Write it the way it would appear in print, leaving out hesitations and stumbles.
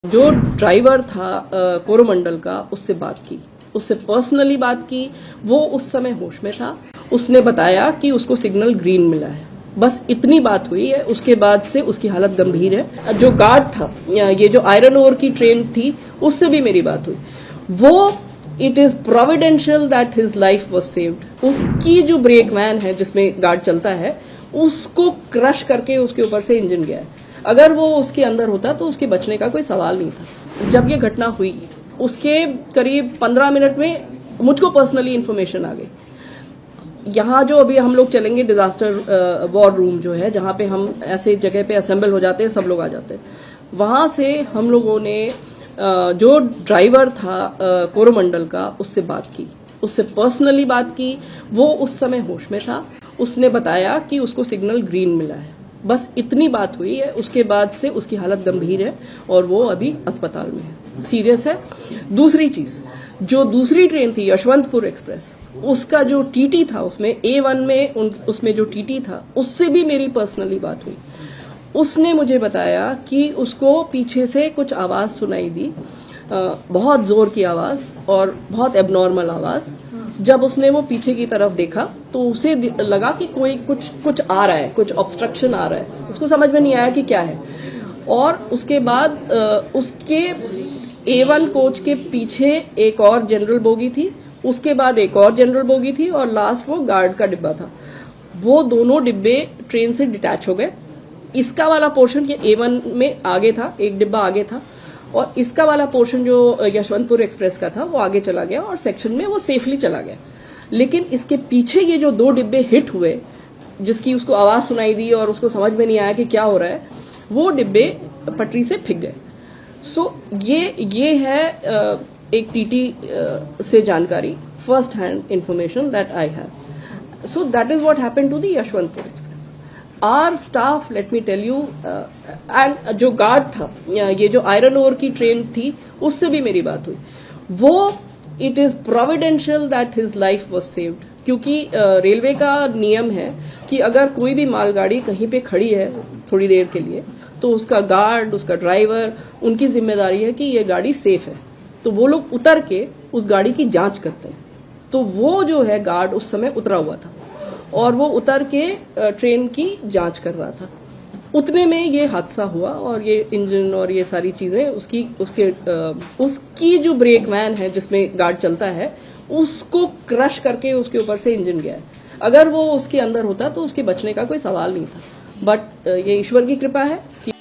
जो ड्राइवर था कोरोमंडल का, उससे बात की, उससे पर्सनली बात की। वो उस समय होश में था। उसने बताया कि उसको सिग्नल ग्रीन मिला है। बस इतनी बात हुई है। उसके बाद से उसकी हालत गंभीर है। जो गार्ड था, ये जो आयरन ओर की ट्रेन थी, उससे भी मेरी बात हुई। वो it is providential that his life was saved. उसकी जो ब्रेक वैन है जिसमें गार्ड चलता है, उसको क्रश करके उसके ऊपर से इंजन गया है। अगर वो उसके अंदर होता तो उसके बचने का कोई सवाल नहीं था। जब ये घटना हुई, उसके करीब 15 मिनट में मुझको पर्सनली इन्फॉर्मेशन आ गई। यहाँ जो अभी हम लोग चलेंगे डिजास्टर वॉर रूम जो है, जहाँ पे हम ऐसे जगह पे असेंबल हो जाते हैं, सब लोग आ जाते हैं। वहां से हम लोगों ने जो ड्राइवर था कोरोमंडल का, उससे बात की, उससे पर्सनली बात की। वो उस समय होश में था। उसने बताया कि उसको सिग्नल ग्रीन मिला है। बस इतनी बात हुई है। उसके बाद से उसकी हालत गंभीर है और वो अभी अस्पताल में है, सीरियस है। दूसरी चीज, जो दूसरी ट्रेन थी यशवंतपुर एक्सप्रेस, उसका जो टीटी था, उसमें A1 में उसमें जो टीटी था, उससे भी मेरी पर्सनली बात हुई। उसने मुझे बताया कि उसको पीछे से कुछ आवाज सुनाई दी, बहुत जोर की आवाज और बहुत एबनॉर्मल आवाज। जब उसने वो पीछे की तरफ देखा तो उसे लगा कि कोई कुछ आ रहा है, कुछ ऑब्स्ट्रक्शन आ रहा है। उसको समझ में नहीं आया कि क्या है। और उसके बाद उसके A1 कोच के पीछे एक और जनरल बोगी थी, उसके बाद एक और जनरल बोगी थी और लास्ट वो गार्ड का डिब्बा था। वो दोनों डिब्बे ट्रेन से डिटैच हो गए। इसका वाला पोर्शन ये A1 में आगे था, एक डिब्बा आगे था, और इसका वाला पोर्शन जो यशवंतपुर एक्सप्रेस का था वो आगे चला गया और सेक्शन में वो सेफली चला गया। लेकिन इसके पीछे ये जो दो डिब्बे हिट हुए, जिसकी उसको आवाज सुनाई दी और उसको समझ में नहीं आया कि क्या हो रहा है, वो डिब्बे पटरी से फिक गए। सो ये है एक टीटी से जानकारी, first hand information that I have. So that is what happened to the Yeshwantpur express. Our staff, let me tell you, and जो गार्ड था, ये जो आयरन ओर की ट्रेन थी, उससे भी मेरी बात हुई। वो it is providential that his life was saved. क्योंकि रेलवे का नियम है कि अगर कोई भी मालगाड़ी कहीं पे खड़ी है थोड़ी देर के लिए, तो उसका गार्ड, उसका ड्राइवर, उनकी जिम्मेदारी है कि ये गाड़ी सेफ है। तो वो लोग उतर के उस गाड़ी की जांच करते हैं। तो वो जो है गार्ड उस समय उतरा हुआ था और वो उतर के ट्रेन की जांच कर रहा था। उतने में ये हादसा हुआ और ये इंजन और ये सारी चीजें उसकी जो ब्रेक वैन है जिसमें गार्ड चलता है, उसको क्रश करके उसके ऊपर से इंजन गया है। अगर वो उसके अंदर होता तो उसके बचने का कोई सवाल नहीं था। बट ये ईश्वर की कृपा है कि